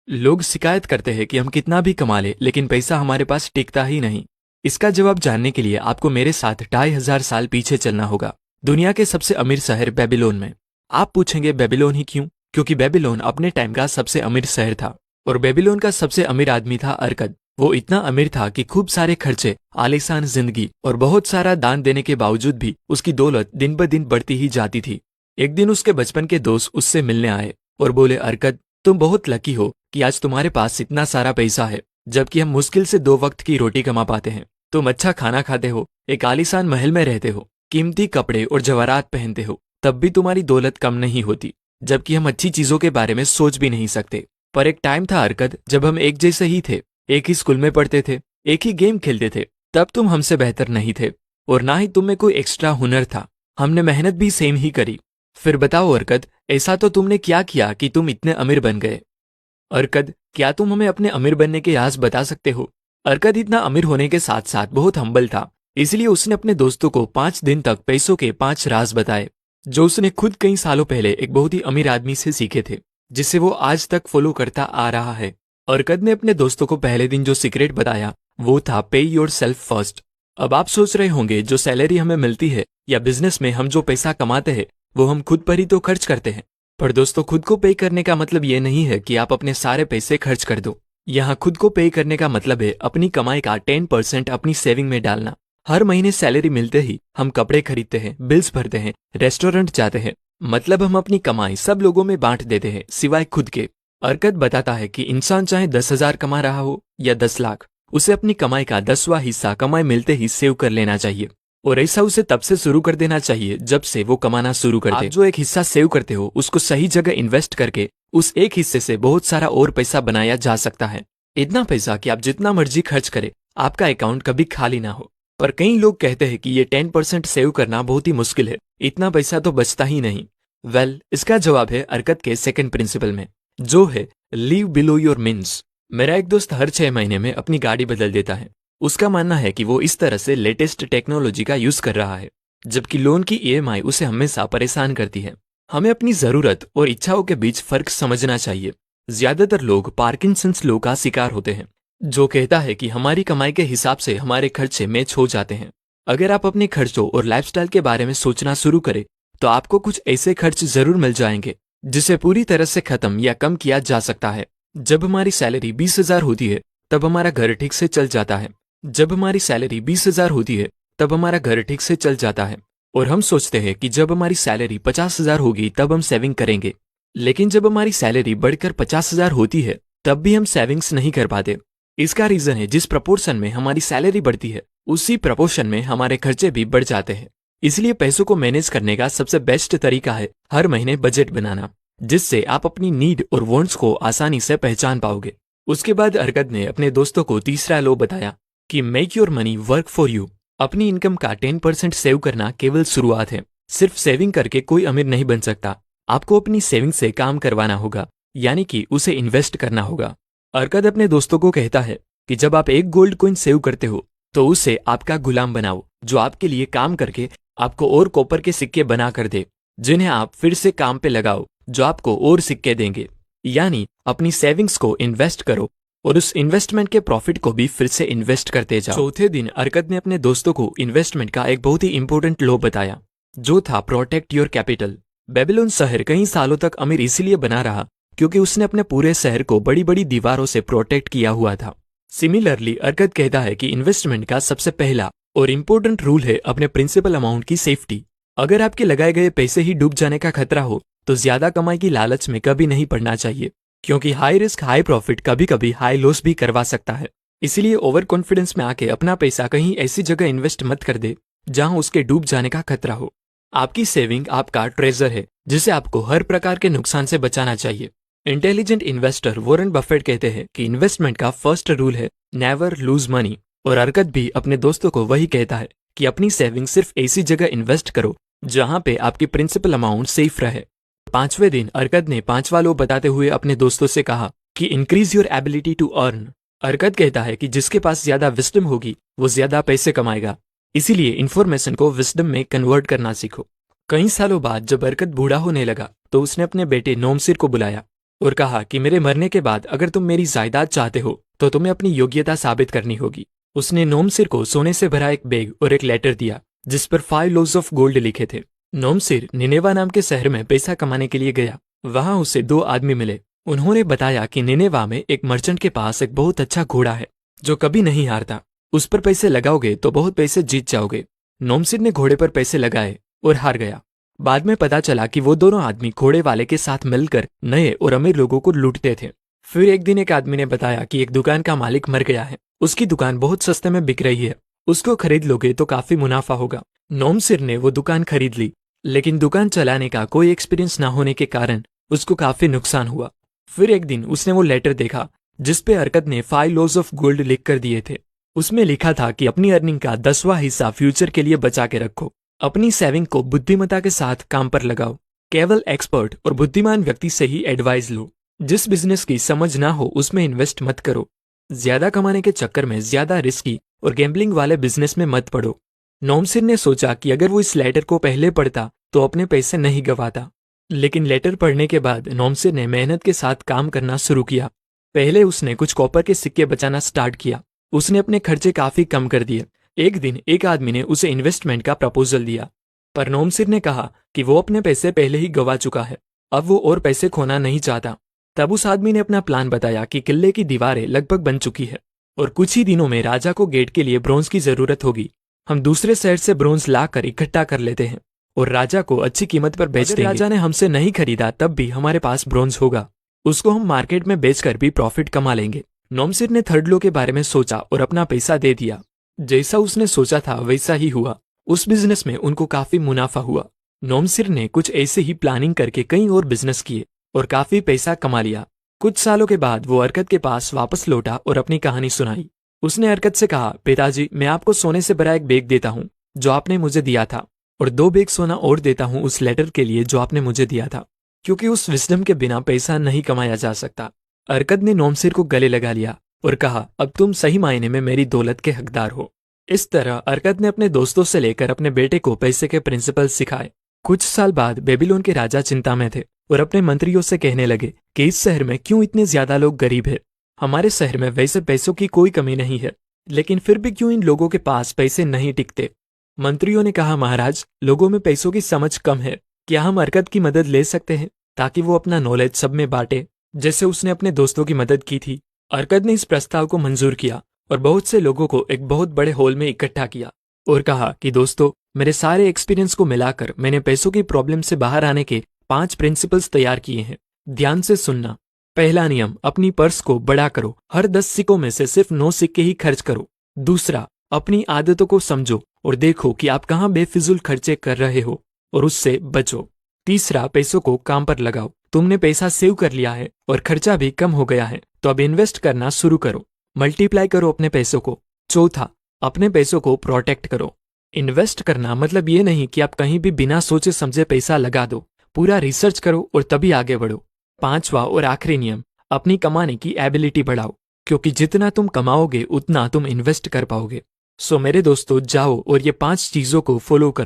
लोग शिकायत करते हैं कि हम कितना भी कमा ले लेकिन पैसा हमारे पास टिकता ही नहीं। इसका जवाब जानने के लिए आपको मेरे साथ 2500 साल पीछे चलना होगा, दुनिया के सबसे अमीर शहर बेबीलोन में। आप पूछेंगे बेबीलोन ही क्यों? क्योंकि बेबीलोन अपने टाइम का सबसे अमीर शहर था और बेबीलोन का सबसे अमीर आदमी था अरकद। वो इतना अमीर था कि खूब सारे खर्चे, आलीशान जिंदगी और बहुत सारा दान देने के बावजूद भी उसकी दौलत दिन ब दिन बढ़ती ही जाती थी। एक दिन उसके बचपन के दोस्त उससे मिलने आए और बोले, अरकद, तुम बहुत लकी हो कि आज तुम्हारे पास इतना सारा पैसा है, जबकि हम मुश्किल से 2 वक्त की रोटी कमा पाते हैं। तुम अच्छा खाना खाते हो, एक आलीशान महल में रहते हो, कीमती कपड़े और जवाहरात पहनते हो, तब भी तुम्हारी दौलत कम नहीं होती, जबकि हम अच्छी चीजों के बारे में सोच भी नहीं सकते। पर एक टाइम था अरकद, जब हम एक जैसे ही थे, एक ही स्कूल में पढ़ते थे, एक ही गेम खेलते थे। तब तुम हमसे बेहतर नहीं थे और ना ही तुम में कोई एक्स्ट्रा हुनर था। हमने मेहनत भी सेम ही करी। फिर बताओ अरकद, ऐसा तो तुमने क्या किया कि तुम इतने अमीर बन गए? अरकद, क्या तुम हमें अपने अमीर बनने के राज बता सकते हो? अरकद इतना अमीर होने के साथ साथ बहुत हम्बल था, इसलिए उसने अपने दोस्तों को 5 दिन तक पैसों के 5 राज बताए, जो उसने खुद कई सालों पहले एक बहुत ही अमीर आदमी से सीखे थे, जिसे वो आज तक फॉलो करता आ रहा है। अरकद ने अपने दोस्तों को पहले दिन जो सीक्रेट बताया वो था पे योर सेल्फ फर्स्ट। अब आप सोच रहे होंगे, जो सैलरी हमें मिलती है या बिजनेस में हम जो पैसा कमाते हैं वो हम खुद पर ही तो खर्च करते हैं। पर दोस्तों, खुद को पे करने का मतलब ये नहीं है कि आप अपने सारे पैसे खर्च कर दो। यहाँ खुद को पे करने का मतलब है अपनी कमाई का 10% अपनी सेविंग में डालना। हर महीने सैलरी मिलते ही हम कपड़े खरीदते हैं, बिल्स भरते हैं, रेस्टोरेंट जाते हैं, मतलब हम अपनी कमाई सब लोगों में बांट देते हैं सिवाय खुद के। अरकद बताता है कि इंसान चाहे 10,000 कमा रहा हो या 10 लाख, उसे अपनी कमाई का 10वां हिस्सा कमाई मिलते ही सेव कर लेना चाहिए। और ऐसा उसे तब से शुरू कर देना चाहिए जब से वो कमाना शुरू कर दे। आप जो एक हिस्सा सेव करते हो उसको सही जगह इन्वेस्ट करके उस एक हिस्से से बहुत सारा और पैसा बनाया जा सकता है। इतना पैसा कि आप जितना मर्जी खर्च करें, आपका अकाउंट कभी खाली ना हो। पर कई लोग कहते हैं कि ये 10% सेव करना बहुत ही मुश्किल है, इतना पैसा तो बचता ही नहीं। इसका जवाब है अरकद के सेकंड प्रिंसिपल में, जो है लीव बिलो योर मीन्स। मेरा एक दोस्त हर 6 महीने में अपनी गाड़ी बदल देता है। उसका मानना है कि वो इस तरह से लेटेस्ट टेक्नोलॉजी का यूज कर रहा है, जबकि लोन की ईएमआई उसे हमेशा परेशान करती है। हमें अपनी जरूरत और इच्छाओं के बीच फर्क समझना चाहिए। ज्यादातर लोग पार्किंसंस लॉ का शिकार होते हैं, जो कहता है कि हमारी कमाई के हिसाब से हमारे खर्चे मैच हो जाते हैं। अगर आप अपने खर्चों और लाइफस्टाइल के बारे में सोचना शुरू करें तो आपको कुछ ऐसे खर्च जरूर मिल जाएंगे जिसे पूरी तरह से खत्म या कम किया जा सकता है। जब हमारी सैलरी 20,000 होती है तब हमारा घर ठीक से चल जाता है। जब हमारी सैलरी 20,000 होती है तब हमारा घर ठीक से चल जाता है और हम सोचते हैं कि जब हमारी सैलरी 50,000 होगी तब हम सेविंग करेंगे। लेकिन जब हमारी सैलरी बढ़कर 50,000 होती है तब भी हम सेविंग्स नहीं कर पाते। इसका रीजन है, जिस प्रपोर्शन में हमारी सैलरी बढ़ती है उसी प्रपोर्शन में हमारे खर्चे भी बढ़ जाते हैं। इसलिए पैसों को मैनेज करने का सबसे बेस्ट तरीका है हर महीने बजट बनाना, जिससे आप अपनी नीड और वांट्स को आसानी से पहचान पाओगे। उसके बाद अरकद ने अपने दोस्तों को तीसरा लॉ बताया कि make your money work for you. अपनी इनकम का 10% सेव करना केवल शुरुआत है। सिर्फ सेविंग करके कोई अमीर नहीं बन सकता। आपको अपनी सेविंग से काम करवाना होगा, यानी कि उसे इन्वेस्ट करना होगा। अरकद अपने दोस्तों को कहता है कि जब आप एक गोल्ड कॉइन सेव करते हो तो उसे आपका गुलाम बनाओ, जो आपके लिए काम करके आपको और कॉपर के सिक्के बना कर दे, जिन्हें आप फिर से काम पे लगाओ, जो आपको और सिक्के देंगे। यानी अपनी सेविंग्स को इन्वेस्ट करो और उस इन्वेस्टमेंट के प्रॉफिट को भी फिर से इन्वेस्ट करते जाओ। चौथे दिन अरकद ने अपने दोस्तों को इन्वेस्टमेंट का एक बहुत ही इंपॉर्टेंट लॉ बताया, जो था प्रोटेक्ट योर कैपिटल। बेबीलोन शहर कई सालों तक अमीर इसलिए बना रहा क्योंकि उसने अपने पूरे शहर को बड़ी बड़ी दीवारों से प्रोटेक्ट किया हुआ था। सिमिलरली अरकद कहता है कि इन्वेस्टमेंट का सबसे पहला और इम्पोर्टेंट रूल है अपने प्रिंसिपल अमाउंट की सेफ्टी। अगर आपके लगाए गए पैसे ही डूब जाने का खतरा हो तो ज्यादा कमाई की लालच में कभी नहीं पड़ना चाहिए, क्योंकि हाई रिस्क हाई प्रॉफिट कभी कभी हाई लॉस भी करवा सकता है। इसलिए ओवर कॉन्फिडेंस में आके अपना पैसा कहीं ऐसी जगह इन्वेस्ट मत कर दे जहां उसके डूब जाने का खतरा हो। आपकी सेविंग आपका ट्रेजर है, जिसे आपको हर प्रकार के नुकसान से बचाना चाहिए। इंटेलिजेंट इन्वेस्टर वॉरेन बफेट कहते हैं कि इन्वेस्टमेंट का फर्स्ट रूल है नेवर लूज मनी, और अरकद भी अपने दोस्तों को वही कहता है कि अपनी सेविंग सिर्फ ऐसी जगह इन्वेस्ट करो जहां पे आपकी प्रिंसिपल अमाउंट सेफ रहे। 5वें दिन अरकद ने 5वां लॉ बताते हुए अपने दोस्तों से कहा कि increase your ability to earn. Arkad कहता है कि जिसके पास ज्यादा विस्डम होगी वो ज्यादा पैसे कमाएगा, इसीलिए इन्फॉर्मेशन को विस्डम में कन्वर्ट करना सीखो। कई सालों बाद जब अरकद बूढ़ा होने लगा तो उसने अपने बेटे नोमसिर को बुलाया और कहा कि मेरे मरने के बाद अगर तुम मेरी जायदाद चाहते हो तो तुम्हें अपनी योग्यता साबित करनी होगी। उसने नोमसिर को सोने से भरा एक बैग और एक लेटर दिया जिस पर 5 लोव्स ऑफ गोल्ड लिखे थे। नोमसिर निनेवा नाम के शहर में पैसा कमाने के लिए गया। वहां उसे 2 आदमी मिले। उन्होंने बताया कि निनेवा में एक मर्चेंट के पास एक बहुत अच्छा घोड़ा है जो कभी नहीं हारता। उस पर पैसे लगाओगे तो बहुत पैसे जीत जाओगे। नोमसिर ने घोड़े पर पैसे लगाए और हार गया। बाद में पता चला कि वो दोनों आदमी घोड़े वाले के साथ मिलकर नए और अमीर लोगों को लूटते थे। फिर एक दिन एक आदमी ने बताया कि एक दुकान का मालिक मर गया है, उसकी दुकान बहुत सस्ते में बिक रही है, उसको खरीद लोगे तो काफी मुनाफा होगा। नोमसिर ने वो दुकान खरीद ली, लेकिन दुकान चलाने का कोई एक्सपीरियंस ना होने के कारण उसको काफी नुकसान हुआ। फिर एक दिन उसने वो लेटर देखा जिसपे अरकत ने 5 लोव्स ऑफ गोल्ड लिख कर दिए थे। उसमें लिखा था कि अपनी अर्निंग का 10वां हिस्सा फ्यूचर के लिए बचा के रखो, अपनी सेविंग को बुद्धिमत्ता के साथ काम पर लगाओ, केवल एक्सपर्ट और बुद्धिमान व्यक्ति से ही एडवाइस लो, जिस बिजनेस की समझ ना हो उसमें इन्वेस्ट मत करो, ज्यादा कमाने के चक्कर में ज्यादा रिस्की और गैम्बलिंग वाले बिजनेस में मत पड़ो। नोमसिर ने सोचा कि अगर वो इस लेटर को पहले पढ़ता तो अपने पैसे नहीं गंवाता, लेकिन लेटर पढ़ने के बाद नोमसिर ने मेहनत के साथ काम करना शुरू किया। पहले उसने कुछ कॉपर के सिक्के बचाना स्टार्ट किया। उसने अपने खर्चे काफी कम कर दिए। एक दिन एक आदमी ने उसे इन्वेस्टमेंट का प्रपोजल दिया, पर नोमसिर ने कहा कि वो अपने पैसे पहले ही गंवा चुका है, अब वो और पैसे खोना नहीं चाहता। तब उस आदमी ने अपना प्लान बताया कि किले की दीवारें लगभग बन चुकी है और कुछ ही दिनों में राजा को गेट के लिए ब्रोंज की जरूरत होगी। हम दूसरे शहर से ब्रोंज लाकर इकट्ठा कर लेते हैं और राजा को अच्छी कीमत पर बेच देंगे। राजा ने हमसे नहीं खरीदा तब भी हमारे पास ब्रोंज होगा, उसको हम मार्केट में बेचकर भी प्रॉफिट कमा लेंगे। नोमसिर ने थर्ड लॉ के बारे में सोचा और अपना पैसा दे दिया। जैसा उसने सोचा था वैसा ही हुआ। उस बिजनेस में उनको काफी मुनाफा हुआ। नोमसिर ने कुछ ऐसे ही प्लानिंग करके कई और बिजनेस किए और काफी पैसा कमा लिया। कुछ सालों के बाद वो अरकत के पास वापस लौटा और अपनी कहानी सुनाई। उसने अरकत से कहा, पिताजी मैं आपको सोने से भरा एक बैग देता हूँ जो आपने मुझे दिया था, और 2 बैग सोना और देता हूँ उस लेटर के लिए जो आपने मुझे दिया था, क्योंकि उस विजडम के बिना पैसा नहीं कमाया जा सकता। अरकत ने नोमसिर को गले लगा लिया और कहा, अब तुम सही मायने में मेरी दौलत के हकदार हो। इस तरह अरकत ने अपने दोस्तों से लेकर अपने बेटे को पैसे के प्रिंसिपल सिखाए। कुछ साल बाद बेबीलोन के राजा चिंता में थे और अपने मंत्रियों से कहने लगे कि इस शहर में क्यों इतने ज्यादा लोग गरीब हैं। हमारे शहर में वैसे पैसों की कोई कमी नहीं है, लेकिन फिर भी क्यों इन लोगों के पास पैसे नहीं टिकते। मंत्रियों ने कहा, महाराज लोगों में पैसों की समझ कम है, क्या हम अरकत की मदद ले सकते हैं ताकि वो अपना नॉलेज सब में बांटे, जैसे उसने अपने दोस्तों की मदद की थी। अरकत ने इस प्रस्ताव को मंजूर किया और बहुत से लोगों को एक बहुत बड़े हॉल में इकट्ठा किया और कहा कि दोस्तों, मेरे सारे एक्सपीरियंस को मिलाकर मैंने पैसों की प्रॉब्लम से बाहर आने के 5 प्रिंसिपल्स तैयार किए हैं। ध्यान से सुनना। पहला नियम, अपनी पर्स को बड़ा करो, हर 10 सिक्कों में से सिर्फ 9 सिक्के ही खर्च करो। दूसरा, अपनी आदतों को समझो और देखो कि आप कहाँ बेफिजूल खर्चे कर रहे हो और उससे बचो। तीसरा, पैसों को काम पर लगाओ। तुमने पैसा सेव कर लिया है और खर्चा भी कम हो गया है, तो अब इन्वेस्ट करना शुरू करो, मल्टीप्लाई करो अपने पैसों को। चौथा, अपने पैसों को प्रोटेक्ट करो। इन्वेस्ट करना मतलब ये नहीं कि आप कहीं भी बिना सोचे समझे पैसा लगा दो, पूरा रिसर्च करो और तभी आगे बढ़ो। 5वां और आखिरी नियम, अपनी कमाने की एबिलिटी बढ़ाओ, क्योंकि जितना तुम कमाओगे उतना तुम इन्वेस्ट कर पाओगे। सो मेरे दोस्तों, जाओ और ये 5 चीजों को फॉलो करो।